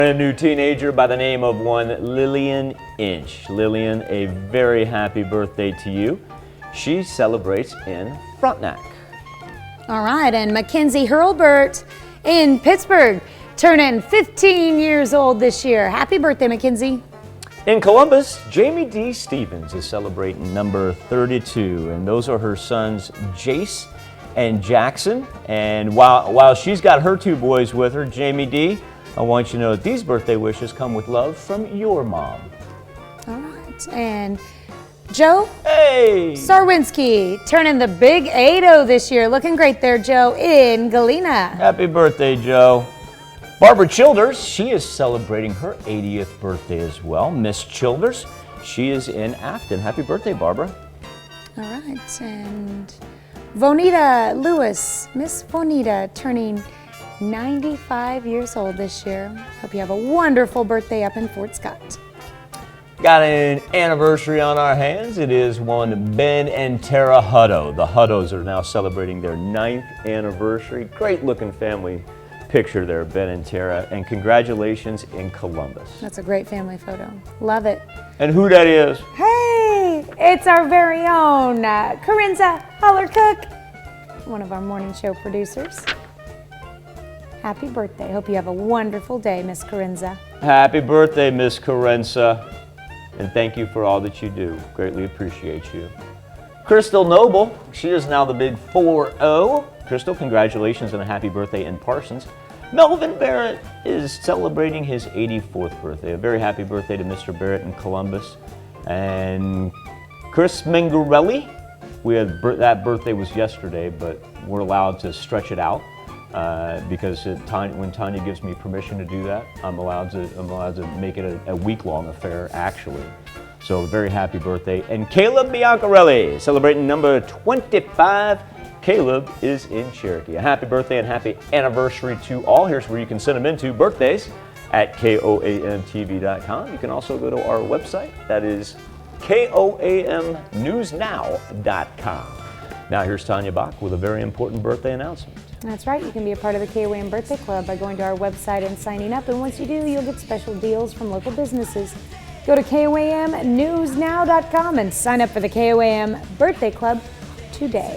A new teenager by the name of one Lillian Inch. Lillian, a very happy birthday to you. She celebrates in Frontenac. All right, and Mackenzie Hurlbert in Pittsburgh, turning 15 years old this year. Happy birthday, Mackenzie. In Columbus, Jamie D. Stevens is celebrating number 32, and those are her sons Jace and Jackson. And while she's got her two boys with her, Jamie D., I want you to know that these birthday wishes come with love from your mom. All right, and Joe Hey! Sarwinski, turning the big 80 this year. Looking great there, Joe, in Galena. Happy birthday, Joe. Barbara Childers, she is celebrating her 80th birthday as well. Miss Childers, she is in Afton. Happy birthday, Barbara. All right, and Vonita Louis, Miss Vonita, turning 95 years old this year. Hope you have a wonderful birthday up in Fort Scott. Got an anniversary on our hands. It is one Ben and Tara Hutto. The Huttos are now celebrating their 9th anniversary. Great looking family picture there, Ben and Tara, and congratulations in Columbus. That's a great family photo. Love it. And who that is? Hey, it's our very own Karenza Holler Cook, one of our morning show producers. Happy birthday. Hope you have a wonderful day, Miss Karenza. Happy birthday, Miss Karenza. And thank you for all that you do. Greatly appreciate you. Crystal Noble, she is now the big 4-0. Crystal, congratulations and a happy birthday in Parsons. Melvin Barrett is celebrating his 84th birthday. A very happy birthday to Mr. Barrett in Columbus. And Chris Mengarelli, that birthday was yesterday, but we're allowed to stretch it out. Because when Tanya gives me permission to do that, I'm allowed to make it a week-long affair, actually. So very happy birthday. And Caleb Biancarelli, celebrating number 25. Caleb is in Cherokee. A happy birthday and happy anniversary to all. Here's where you can send them into birthdays at KOAMTV.com. You can also go to our website. That is KOAMNewsNow.com. Now here's Tanya Bach with a very important birthday announcement. That's right. You can be a part of the KOAM Birthday Club by going to our website and signing up. And once you do, you'll get special deals from local businesses. Go to KOAMNewsNow.com and sign up for the KOAM Birthday Club today.